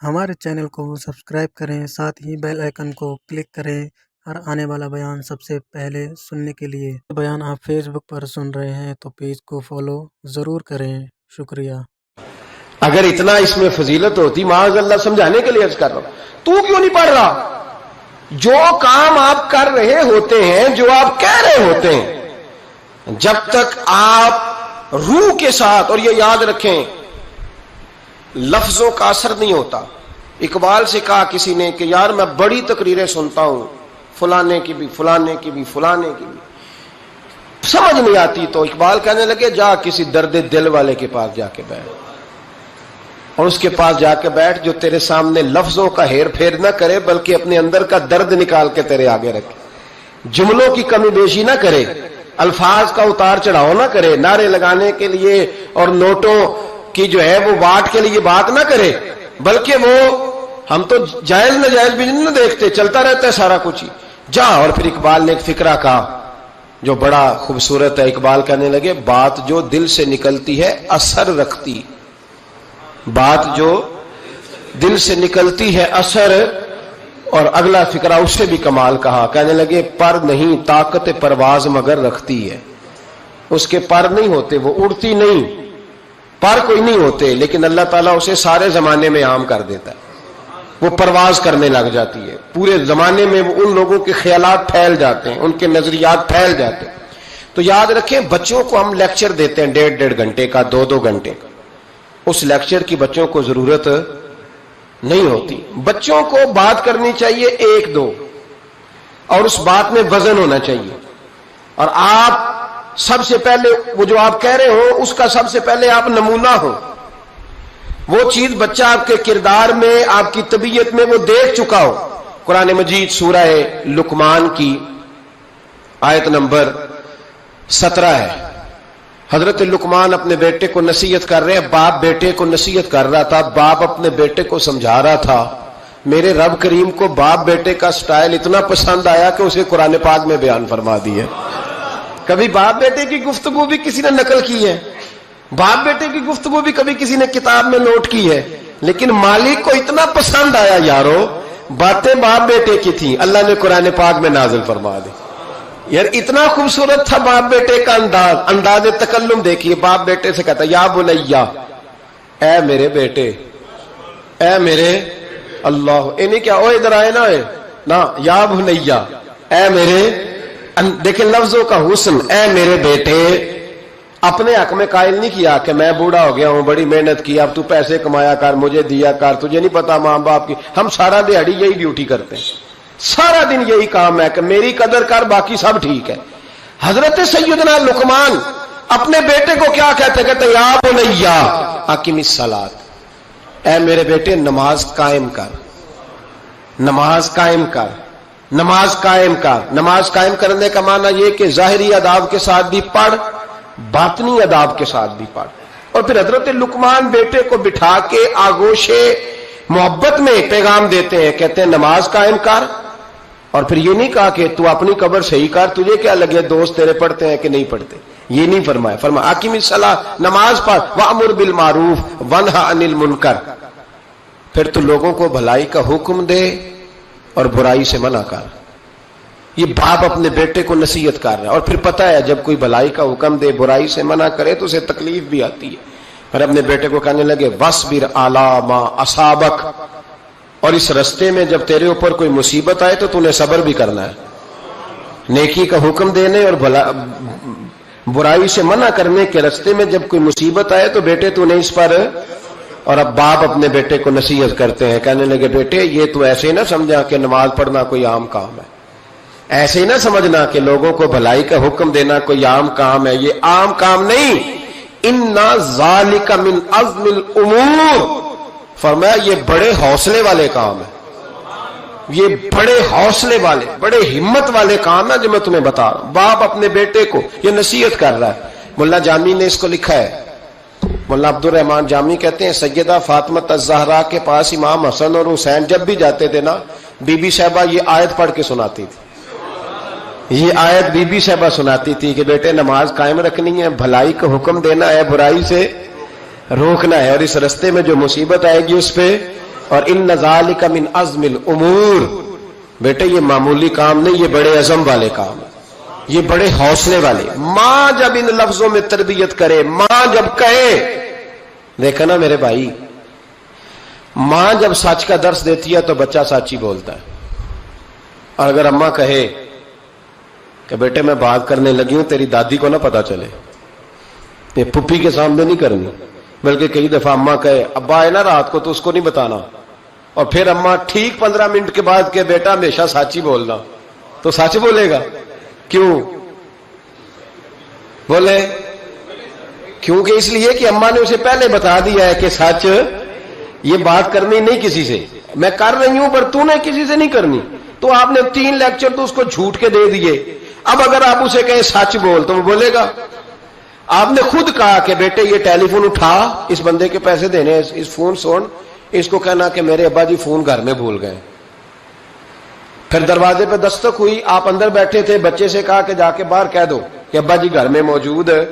ہمارے چینل کو سبسکرائب کریں، ساتھ ہی بیل آئیکن کو کلک کریں اور آنے والا بیان سب سے پہلے سننے کے لیے بیان آپ فیس بک پر سن رہے ہیں تو پیج کو فالو ضرور کریں۔ شکریہ۔ اگر اتنا اس میں فضیلت ہوتی، معاذ اللہ سمجھانے کے لیے عرض کر رہا ہوں، تو کیوں نہیں پڑھ رہا؟ جو کام آپ کر رہے ہوتے ہیں، جو آپ کہہ رہے ہوتے ہیں، جب تک آپ روح کے ساتھ، اور یہ یاد رکھیں لفظوں کا اثر نہیں ہوتا۔ اقبال سے کہا کسی نے کہ یار میں بڑی تقریریں سنتا ہوں، فلانے کی بھی فلانے کی بھی فلانے کی بھی، سمجھ نہیں آتی، تو اقبال کہنے لگے جا کسی درد دل والے کے پاس جا کے بیٹھ، اور اس کے پاس جا کے بیٹھ جو تیرے سامنے لفظوں کا ہیر پھیر نہ کرے بلکہ اپنے اندر کا درد نکال کے تیرے آگے رکھے، جملوں کی کمی بیشی نہ کرے، الفاظ کا اتار چڑھاؤ نہ کرے، نعرے لگانے کے لیے اور نوٹوں کی جو ہے وہ واٹ کے لیے بات نہ کرے، بلکہ وہ ہم تو جائز ناجائز بھی نہیں دیکھتے، چلتا رہتا ہے سارا کچھ ہی، جا۔ اور پھر اقبال نے ایک فقرہ کہا جو بڑا خوبصورت ہے، اقبال کہنے لگے بات جو دل سے نکلتی ہے اثر رکھتی، بات جو دل سے نکلتی ہے اثر، اور اگلا فقرہ اس سے بھی کمال کہا، کہنے لگے پر نہیں طاقت پرواز مگر رکھتی ہے، اس کے پر نہیں ہوتے، وہ اڑتی نہیں، پر کوئی نہیں ہوتے، لیکن اللہ تعالیٰ اسے سارے زمانے میں عام کر دیتا ہے، وہ پرواز کرنے لگ جاتی ہے، پورے زمانے میں وہ ان لوگوں کے خیالات پھیل جاتے ہیں، ان کے نظریات پھیل جاتے ہیں۔ تو یاد رکھیں بچوں کو ہم لیکچر دیتے ہیں 1.5 گھنٹے کا، 2 گھنٹے کا، اس لیکچر کی بچوں کو ضرورت نہیں ہوتی۔ بچوں کو بات کرنی چاہیے 1-2، اور اس بات میں وزن ہونا چاہیے، اور آپ سب سے پہلے وہ جو آپ کہہ رہے ہو اس کا سب سے پہلے آپ نمونہ ہو، وہ چیز بچہ آپ کے کردار میں، آپ کی طبیعت میں وہ دیکھ چکا ہو۔ قرآن مجید سورہ لقمان کی آیت نمبر 17 ہے، حضرت لقمان اپنے بیٹے کو نصیحت کر رہے ہیں، باپ بیٹے کو نصیحت کر رہا تھا، باپ اپنے بیٹے کو سمجھا رہا تھا۔ میرے رب کریم کو باپ بیٹے کا سٹائل اتنا پسند آیا کہ اسے قرآن پاک میں بیان فرما دیا۔ کبھی باپ بیٹے کی گفتگو بھی کسی نے نقل کی ہے، باپ بیٹے کی گفتگو بھی کبھی کسی نے کتاب میں نوٹ کی ہے، لیکن مالک کو اتنا پسند آیا یارو، باتیں باپ بیٹے کی تھیں، اللہ نے قرآن پاک میں نازل فرما دی۔ یار اتنا خوبصورت تھا باپ بیٹے کا انداز تکلم دیکھیے، باپ بیٹے سے کہتا یا بنیا، اے میرے بیٹے، اے میرے اللہ، انہیں کیا او ادھر آئے نا یا بنیا، اے میرے، دیکھیں لفظوں کا حسن، اے میرے بیٹے، اپنے حق میں قائل نہیں کیا کہ میں بوڑھا ہو گیا ہوں، بڑی محنت کی، اب تو پیسے کمایا کر، مجھے دیا کر، تجھے نہیں پتا ماں باپ کی۔ ہم سارا دیہڑی یہی ڈیوٹی کرتے ہیں، سارا دن یہی کام ہے کہ میری قدر کر، باقی سب ٹھیک ہے۔ حضرت سیدنا لقمان اپنے بیٹے کو کیا کہتے یا بنیا اقم الصلاۃ، اے میرے بیٹے نماز قائم کر، نماز قائم کر، نماز قائم کر۔ نماز قائم کرنے کا معنی یہ کہ ظاہری آداب کے ساتھ بھی پڑھ، باطنی آداب کے ساتھ بھی پڑھ۔ اور پھر حضرت لقمان بیٹے کو بٹھا کے آگوش محبت میں پیغام دیتے ہیں، کہتے ہیں نماز قائم کر، اور پھر یہ نہیں کہا کہ تو اپنی قبر صحیح کر، تجھے کیا لگے دوست تیرے پڑھتے ہیں کہ نہیں پڑھتے، یہ نہیں فرمایا، فرمایا اقیم الصلاۃ، نماز پڑھ، وامر بالمعروف وانہا عن المنکر، پھر تو لوگوں کو بھلائی کا حکم دے اور برائی سے منع کر۔ یہ باپ اپنے بیٹے کو نصیحت کر رہا ہے، اور پھر پتہ ہے جب کوئی بھلائی کا حکم دے برائی سے منع کرے تو اسے تکلیف بھی آتی ہے۔ پھر اپنے بیٹے کو کہنے لگے وَاصْبِرْ عَلَىٰ مَا أَصَابَكَ، اور اس رستے میں جب تیرے اوپر کوئی مصیبت آئے تو تو نے صبر بھی کرنا ہے، نیکی کا حکم دینے اور برائی سے منع کرنے کے رستے میں جب کوئی مصیبت آئے تو بیٹے تو نے اس پر۔ اور اب باپ اپنے بیٹے کو نصیحت کرتے ہیں، کہنے لگے بیٹے یہ تو ایسے نہ سمجھا کہ نماز پڑھنا کوئی عام کام ہے، ایسے نہ سمجھنا کہ لوگوں کو بھلائی کا حکم دینا کوئی عام کام ہے، یہ عام کام نہیں، اِنَّ ذَلِكَ مِنْ عَزْمِ الْأُمُورِ، فرمایا یہ بڑے حوصلے والے کام ہیں، یہ بڑے حوصلے والے، بڑے ہمت والے کام ہیں جو میں تمہیں بتا رہا ہوں۔ باپ اپنے بیٹے کو یہ نصیحت کر رہا ہے۔ ملا جامی نے اس کو لکھا ہے، مولانا عبد الرحمان جامی کہتے ہیں سیدہ فاطمہ الزہرا کے پاس امام حسن اور حسین جب بھی جاتے تھے نا، بی بی صاحبہ یہ آیت پڑھ کے سناتی تھی، یہ آیت بی بی صاحبہ سناتی تھی کہ بیٹے نماز قائم رکھنی ہے، بھلائی کا حکم دینا ہے، برائی سے روکنا ہے، اور اس رستے میں جو مصیبت آئے گی اس پہ اور ان ذالک من عزم الامور، بیٹے یہ معمولی کام نہیں، یہ بڑے عزم والے کام، یہ بڑے حوصلے والے۔ ماں جب ان لفظوں میں تربیت کرے، ماں جب کہے، دیکھا نا میرے بھائی، ماں جب سچ کا درس دیتی ہے تو بچہ سچ ہی بولتا ہے، اور اگر اماں کہے کہ بیٹے میں بات کرنے لگی ہوں تیری دادی کو نہ پتا چلے، یہ پھپھی کے سامنے نہیں کرنی، بلکہ کئی دفعہ اماں کہے ابا ہے نا رات کو تو اس کو نہیں بتانا، اور پھر اماں ٹھیک 15 منٹ کے بعد کہ بیٹا ہمیشہ سچ ہی بولنا، تو سچ بولے گا۔ کیوں بولے؟ کیونکہ اس لیے کہ اماں نے اسے پہلے بتا دیا ہے کہ سچ یہ بات کرنی نہیں کسی سے، میں کر رہی ہوں پر تو نے کسی سے نہیں کرنی، تو آپ نے 3 لیکچر تو اس کو جھوٹ کے دے دیے، اب اگر آپ اسے کہیں سچ بول تو وہ بولے گا۔ آپ نے خود کہا کہ بیٹے یہ ٹیلی فون اٹھا، اس بندے کے پیسے دینے، اس فون سن، اس کو کہنا کہ میرے ابا جی فون گھر میں بھول گئے۔ پھر دروازے پہ دستک ہوئی، آپ اندر بیٹھے تھے، بچے سے کہا کہ جا کے باہر کہہ دو کہ ابا جی گھر میں موجود ہے۔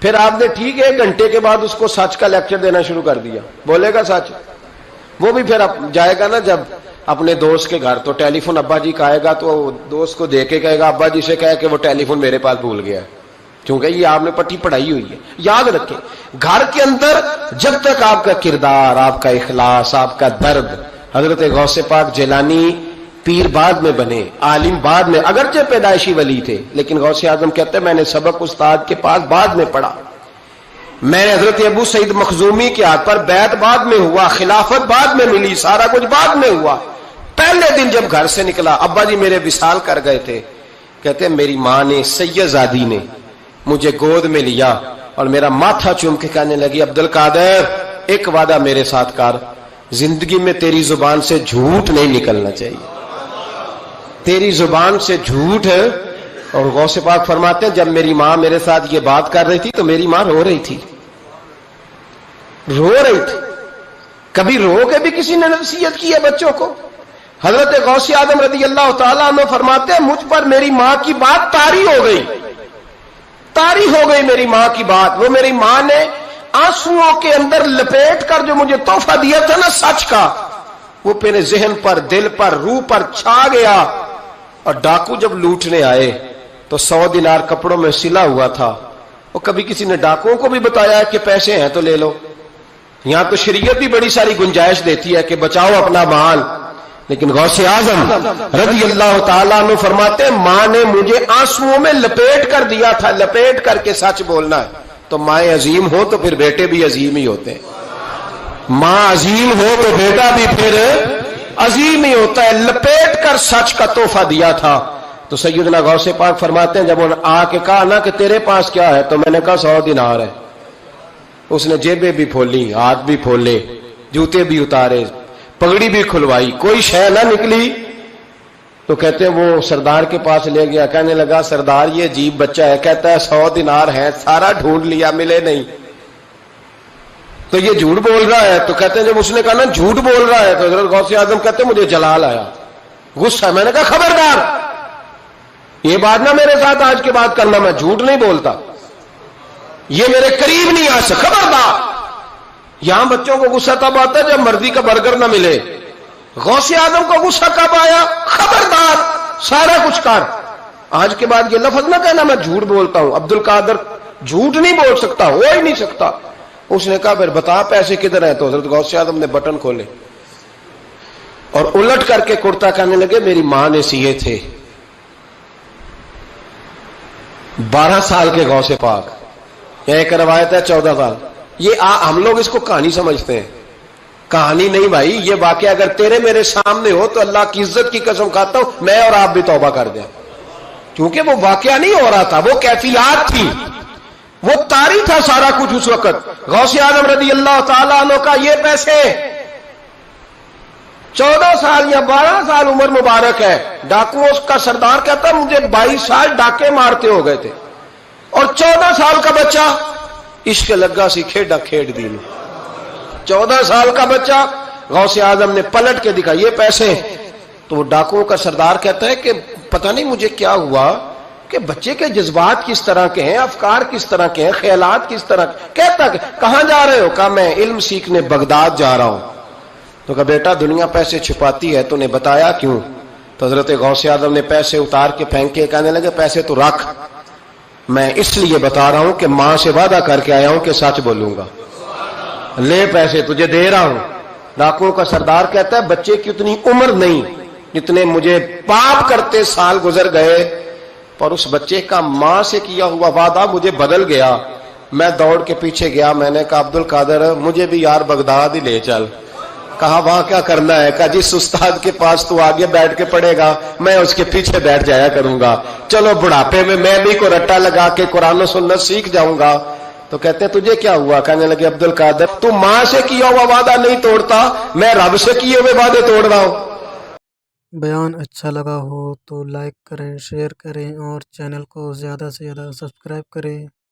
پھر آپ نے ٹھیک 1 گھنٹے کے بعد اس کو سچ کا لیکچر دینا شروع کر دیا، بولے گا سچ؟ وہ بھی پھر جائے گا نا جب اپنے دوست کے گھر، تو ٹیلی فون ابا جی کا آئے گا تو دوست کو دے کے کہے گا ابا جی سے کہے کہ وہ ٹیلی فون میرے پاس بھول گیا ہے، کیونکہ یہ آپ نے پٹی پڑھائی ہوئی ہے۔ یاد رکھیں، گھر کے اندر جب تک آپ کا کردار، آپ کا اخلاص، آپ کا درد، حضرت غوث پاک جیلانی پیر بعد میں بنے، عالم بعد میں، اگرچہ پیدائشی ولی تھے، لیکن غوث اعظم کہتے ہیں میں نے سبق استاد کے پاس بعد میں پڑھا، میں نے حضرت ابو سعید مخزومی کے ہاتھ پر بیعت بعد میں ہوا، خلافت بعد میں ملی، سارا کچھ بعد میں ہوا۔ پہلے دن جب گھر سے نکلا، ابا جی میرے وصال کر گئے تھے، کہتے ہیں میری ماں نے، سید زادی نے مجھے گود میں لیا اور میرا ماتھا چوم کے کہنے لگی عبد القادر ایک وعدہ میرے ساتھ کر، زندگی میں تیری زبان سے جھوٹ نہیں نکلنا چاہیے، تیری زبان سے جھوٹ ہے۔ اور غوث پاک فرماتے ہیں جب میری ماں میرے ساتھ یہ بات کر رہی تھی تو میری ماں رو رہی تھی، رو رہی تھی۔ کبھی رو کے بھی کسی نے نصیحت کی ہے بچوں کو؟ حضرت غوث اعظم رضی اللہ تعالیٰ عنہ فرماتے ہیں مجھ پر میری ماں کی بات طاری ہو گئی، طاری ہو گئی میری ماں کی بات۔ وہ میری ماں نے آنسوؤں کے اندر لپیٹ کر جو مجھے تحفہ دیا تھا نا سچ کا، وہ میرے ذہن پر، دل پر، روح پر چھا گیا۔ اور ڈاکو جب لوٹنے آئے تو 100 دینار کپڑوں میں سلا ہوا تھا، اور کبھی کسی نے ڈاکوؤں کو بھی بتایا کہ پیسے ہیں تو لے لو؟ یہاں تو شریعت بھی بڑی ساری گنجائش دیتی ہے کہ بچاؤ اپنا مال، لیکن غوث اعظم رضی اللہ تعالیٰ عنہ فرماتے ہیں ماں نے مجھے آنسوؤں میں لپیٹ کر دیا تھا، لپیٹ کر کے سچ بولنا ہے۔ تو مائیں عظیم ہو تو پھر بیٹے بھی عظیم ہی ہوتے ہیں، ماں عظیم ہو تو بیٹا بھی پھر عظیم ہی ہوتا ہے، لپیٹ کر سچ کا تحفہ دیا تھا۔ تو سیدنا غوث پاک فرماتے ہیں جب انہوں نے آ کے کہا نا کہ تیرے پاس کیا ہے، تو میں نے کہا 100 دینار ہے۔ اس نے جیبیں بھی کھولی، ہاتھ بھی کھولے، جوتے بھی اتارے، پگڑی بھی کھلوائی، کوئی شے نہ نکلی۔ تو کہتے ہیں وہ سردار کے پاس لے گیا، کہنے لگا سردار یہ عجیب بچہ ہے، کہتا ہے 100 دینار ہے، سارا ڈھونڈ لیا ملے نہیں، تو یہ جھوٹ بول رہا ہے۔ تو کہتے ہیں جب اس نے کہا نا جھوٹ بول رہا ہے، تو حضرت غوث اعظم کہتے ہیں مجھے جلال آیا، غصہ، میں نے کہا خبردار یہ بات نہ میرے ساتھ آج کے بعد کرنا، میں جھوٹ نہیں بولتا، یہ میرے قریب نہیں آ سکتا، خبردار۔ یہاں بچوں کو غصہ تب آتا ہے جب مرضی کا برگر نہ ملے، غوث اعظم کو غصہ کب آیا؟ خبردار سارا کچھ کر، آج کے بعد یہ لفظ نہ کہنا میں جھوٹ بولتا ہوں، عبد القادر جھوٹ نہیں بول سکتا، ہو ہی نہیں سکتا۔ اس نے کہا پھر بتا پیسے کدھر ہیں؟ تو حضرت غوث اعظم نے بٹن کھولے اور الٹ کر کے کرتا کہنے لگے میری ماں نے سیے تھے۔ 12 سال کے غوث پاک، ایک روایت ہے 14 سال، یہ ہم لوگ اس کو کہانی سمجھتے ہیں، کہانی نہیں بھائی، یہ واقعہ اگر تیرے میرے سامنے ہو تو اللہ کی عزت کی قسم کھاتا ہوں میں اور آپ بھی توبہ کر دیں، کیونکہ وہ واقعہ نہیں ہو رہا تھا، وہ کیفیات تھی، وہ طاری تھا سارا کچھ اس وقت۔ غوث اعظم رضی اللہ تعالیٰ عنہ کا یہ پیسے 14 سال یا 12 سال عمر مبارک ہے، ڈاکو اس کا سردار کہتا مجھے 22 سال ڈاکے مارتے ہو گئے تھے، اور 14 سال کا بچہ عشق لگا سی کھیڈا کھیڈ دی، 14 سال کا بچہ غوث اعظم نے پلٹ کے دکھا یہ پیسے۔ تو وہ ڈاکوؤں کا سردار کہتا ہے کہ پتہ نہیں مجھے کیا ہوا کہ بچے کے جذبات کس طرح کے ہیں، افکار کس طرح کے ہیں، خیالات کس طرح کے۔ کہتا کہ کہاں جا رہے ہو؟ کہا میں علم سیکھنے بغداد جا رہا ہوں۔ تو کہا بیٹا دنیا پیسے چھپاتی ہے تو نے بتایا کیوں؟ تو حضرت غوث اعظم نے پیسے اتار کے پھینکے، کہنے لگے پیسے تو رکھ، میں اس لیے بتا رہا ہوں کہ ماں سے وعدہ کر کے آیا ہوں کہ سچ بولوں گا، لے پیسے تجھے دے رہا ہوں۔ ڈاکوؤں کا سردار کہتا ہے بچے کی اتنی عمر نہیں جتنے مجھے پاپ کرتے سال گزر گئے، پر اس بچے کا ماں سے کیا ہوا وعدہ مجھے بدل گیا۔ میں دوڑ کے پیچھے گیا، میں نے کہا عبد القادر مجھے بھی یار بغداد ہی لے چل۔ کہا وہاں کیا کرنا ہے؟ کہا جس استاد کے پاس تو آگے بیٹھ کے پڑھے گا میں اس کے پیچھے بیٹھ جایا کروں گا، چلو بڑھاپے میں بھی کو رٹا لگا کے قرآن و سنت سیکھ جاؤں گا۔ تو کہتے ہیں تجھے کیا ہوا؟ کہنے لگے عبد القادر تو ماں سے کیا ہوا وعدہ نہیں توڑتا، میں رب سے کیے ہوئے وعدے توڑ رہا ہوں۔ بیان اچھا لگا ہو تو لائک کریں، شیئر کریں اور چینل کو زیادہ سے زیادہ سبسکرائب کریں۔